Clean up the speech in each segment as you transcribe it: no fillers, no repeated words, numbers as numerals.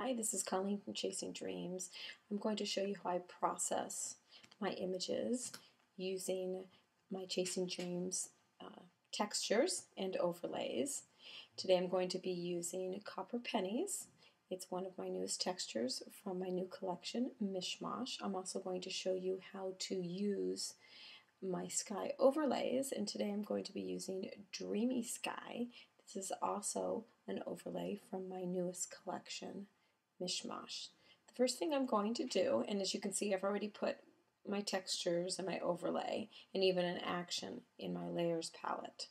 Hi, this is Colleen from Chasing Dreams. I'm going to show you how I process my images using my Chasing Dreams textures and overlays. Today I'm going to be using Copper Pennies. It's one of my newest textures from my new collection, Mishmash. I'm also going to show you how to use my sky overlays, and today I'm going to be using Dreamy Sky. This is also an overlay from my newest collection, Mishmash. The first thing I'm going to do, and as you can see I've already put my textures and my overlay and even an action in my layers palette.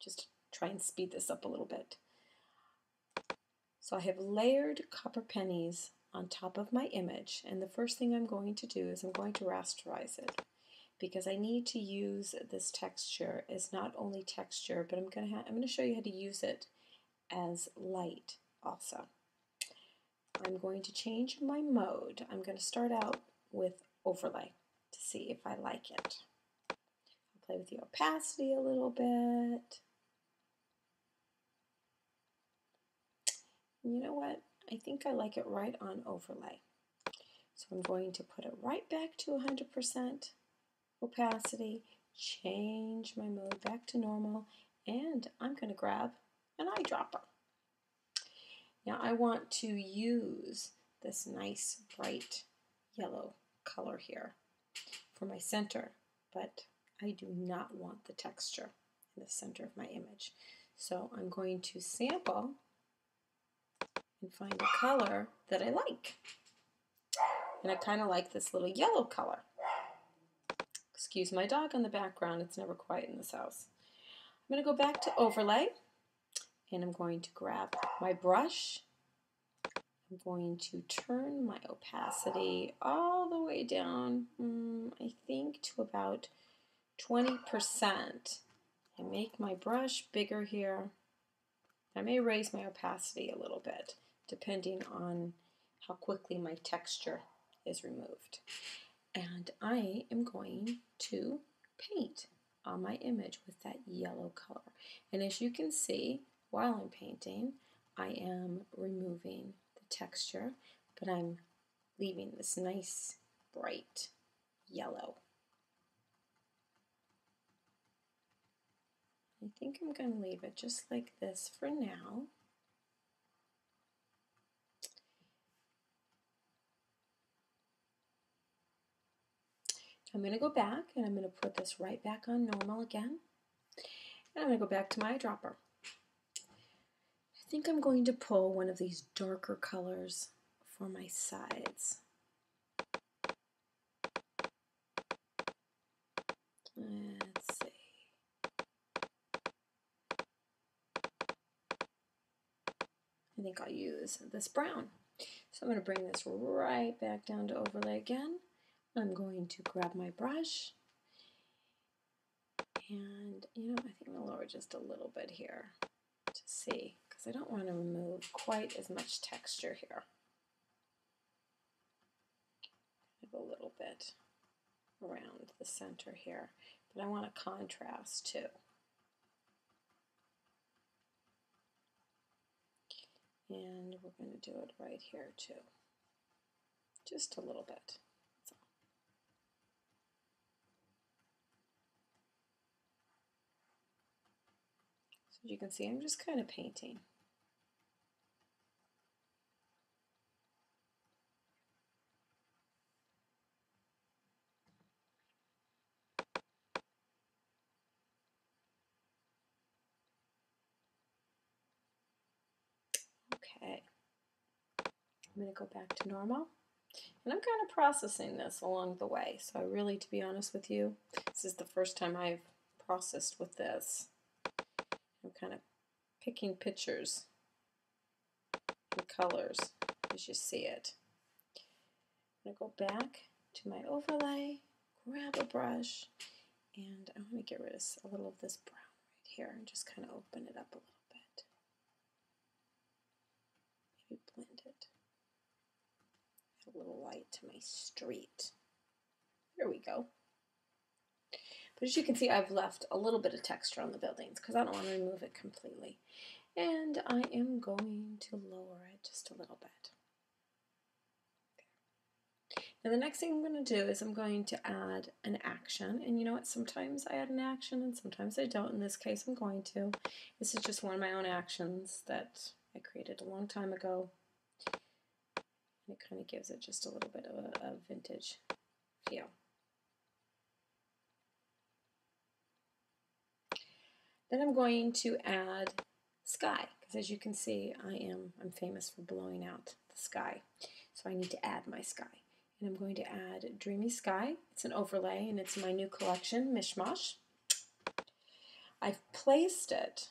Just try and speed this up a little bit. So I have layered copper pennies on top of my image, and the first thing I'm going to do is I'm going to rasterize it, because I need to use this texture as not only texture, but I'm going to show you how to use it as light also. I'm going to change my mode. I'm going to start out with overlay to see if I like it. I'll play with the opacity a little bit. You know what? I think I like it right on overlay. So I'm going to put it right back to 100% opacity, change my mode back to normal, and I'm going to grab an eyedropper. Now I want to use this nice bright yellow color here for my center, but I do not want the texture in the center of my image. So I'm going to sample and find a color that I like. And I kind of like this little yellow color. Excuse my dog in the background, it's never quiet in this house. I'm going to go back to overlay, and I'm going to grab my brush. I'm going to turn my opacity all the way down, I think to about 20%, and make my brush bigger here. I may raise my opacity a little bit depending on how quickly my texture is removed. And I am going to paint on my image with that yellow color. And as you can see, while I'm painting, I am removing the texture, but I'm leaving this nice bright yellow. I think I'm going to leave it just like this for now. I'm going to go back and I'm going to put this right back on normal again. And I'm going to go back to my eyedropper. I think I'm going to pull one of these darker colors for my sides. Let's see. I think I'll use this brown. So I'm going to bring this right back down to overlay again. I'm going to grab my brush, and I think I'm going to lower just a little bit here to see, because I don't want to remove quite as much texture here. A little bit around the center here, but I want a contrast too. And we're going to do it right here too, just a little bit. So as you can see, I'm just kind of painting. Okay, I'm going to go back to normal. And I'm kind of processing this along the way. So I really, to be honest with you, this is the first time I've processed with this. I'm kind of picking pictures and colors as you see it. I'm going to go back to my overlay, grab a brush, and I want to get rid of a little of this brown right here and just kind of open it up a little bit. Maybe blend it. Add a little light to my street. There we go. But as you can see, I've left a little bit of texture on the buildings because I don't want to remove it completely. And I am going to lower it just a little bit. Now the next thing I'm going to do is I'm going to add an action, and you know what, sometimes I add an action and sometimes I don't. In this case I'm going to. This is just one of my own actions that I created a long time ago. And it kind of gives it just a little bit of a vintage feel. Then I'm going to add sky, because as you can see, I'm famous for blowing out the sky. So I need to add my sky. And I'm going to add Dreamy Sky. It's an overlay, and it's my new collection, Mishmash. I've placed it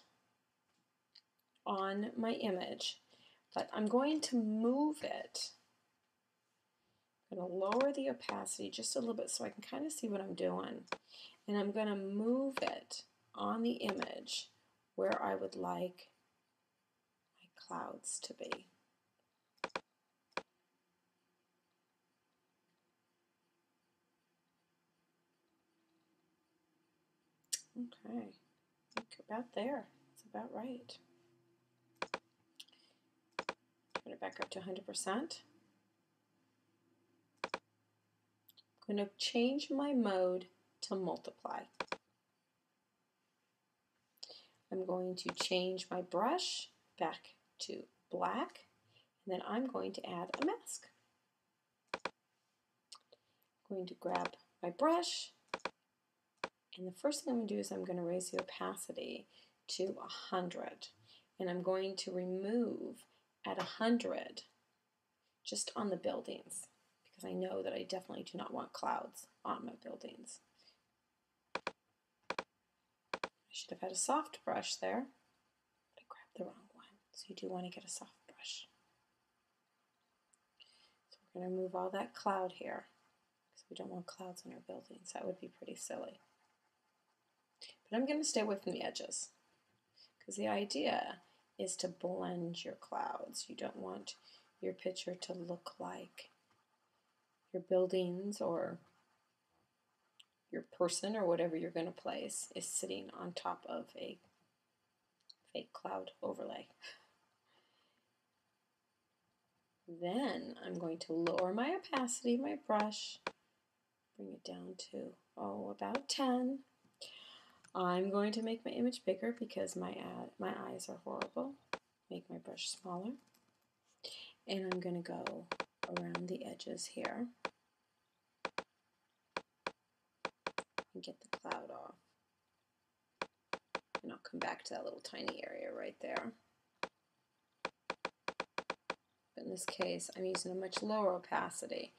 on my image, but I'm going to move it. I'm going to lower the opacity just a little bit so I can kind of see what I'm doing. And I'm going to move it on the image where I would like my clouds to be. Okay, I think about there. It's about right. Turn it back up to 100%. I'm going to change my mode to multiply. I'm going to change my brush back to black, and then I'm going to add a mask. I'm going to grab my brush, and the first thing I'm going to do is I'm going to raise the opacity to 100, and I'm going to remove at 100 just on the buildings, because I know that I definitely do not want clouds on my buildings. I should have had a soft brush there, but I grabbed the wrong one, so you do want to get a soft brush. So we're going to remove all that cloud here, because we don't want clouds on our buildings. That would be pretty silly. But I'm going to stay away from the edges, because the idea is to blend your clouds. You don't want your picture to look like your buildings or your person or whatever you're going to place is sitting on top of a fake cloud overlay. Then I'm going to lower my opacity of my brush, bring it down to, about 10. I'm going to make my image bigger because my eyes are horrible. Make my brush smaller. And I'm going to go around the edges here and get the cloud off. And I'll come back to that little tiny area right there. But in this case, I'm using a much lower opacity.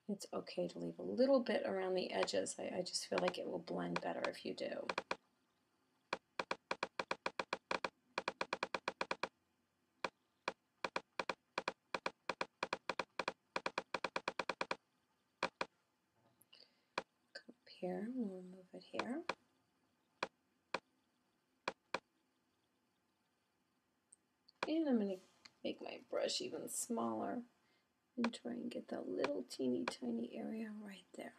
It's okay to leave a little bit around the edges. I just feel like it will blend better if you do. Come up here, we'll remove it here. And I'm going to make my brush even smaller and try and get that little teeny tiny area right there.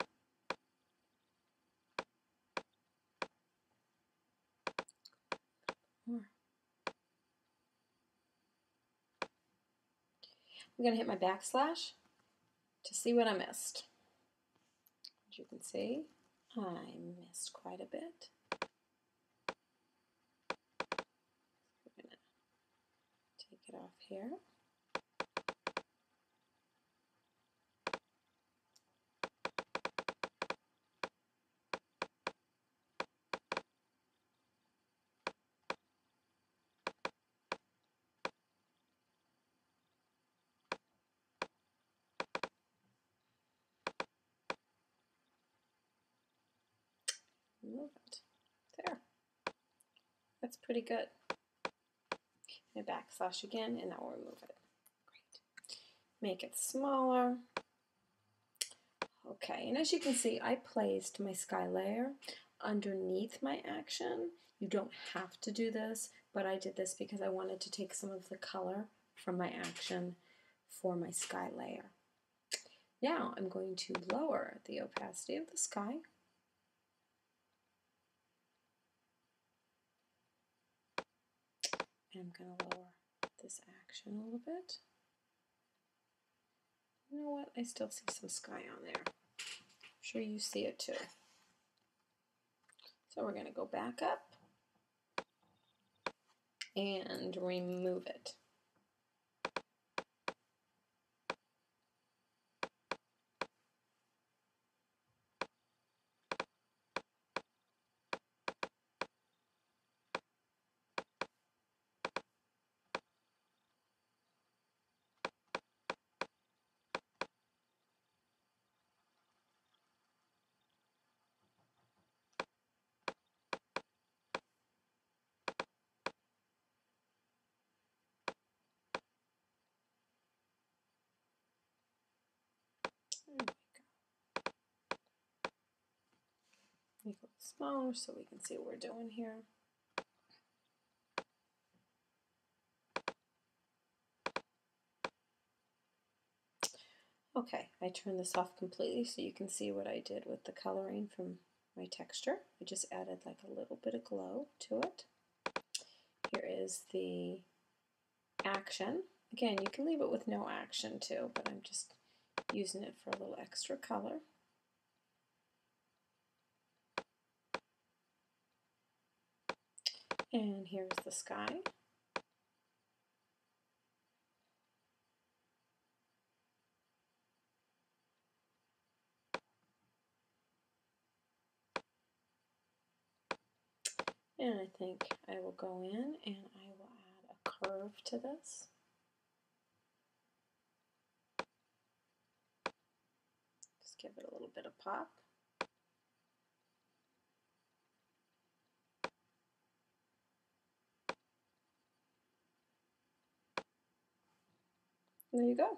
More. I'm going to hit my backslash to see what I missed. As you can see, I missed quite a bit. We're going to take it off here. Move it. There. That's pretty good. And backslash again, and now we'll remove it. Great. Make it smaller. Okay, and as you can see, I placed my sky layer underneath my action. You don't have to do this, but I did this because I wanted to take some of the color from my action for my sky layer. Now I'm going to lower the opacity of the sky. And I'm going to lower this action a little bit. You know what? I still see some sky on there. I'm sure you see it too. So we're going to go back up and remove it. There we go. Make it a little smaller so we can see what we're doing here. Okay, I turned this off completely so you can see what I did with the coloring from my texture. I just added like a little bit of glow to it. Here is the action. Again, you can leave it with no action too, but I'm just using it for a little extra color. And here's the sky. And I think I will go in and I will add a curve to this. Just give it a little bit of pop. There you go.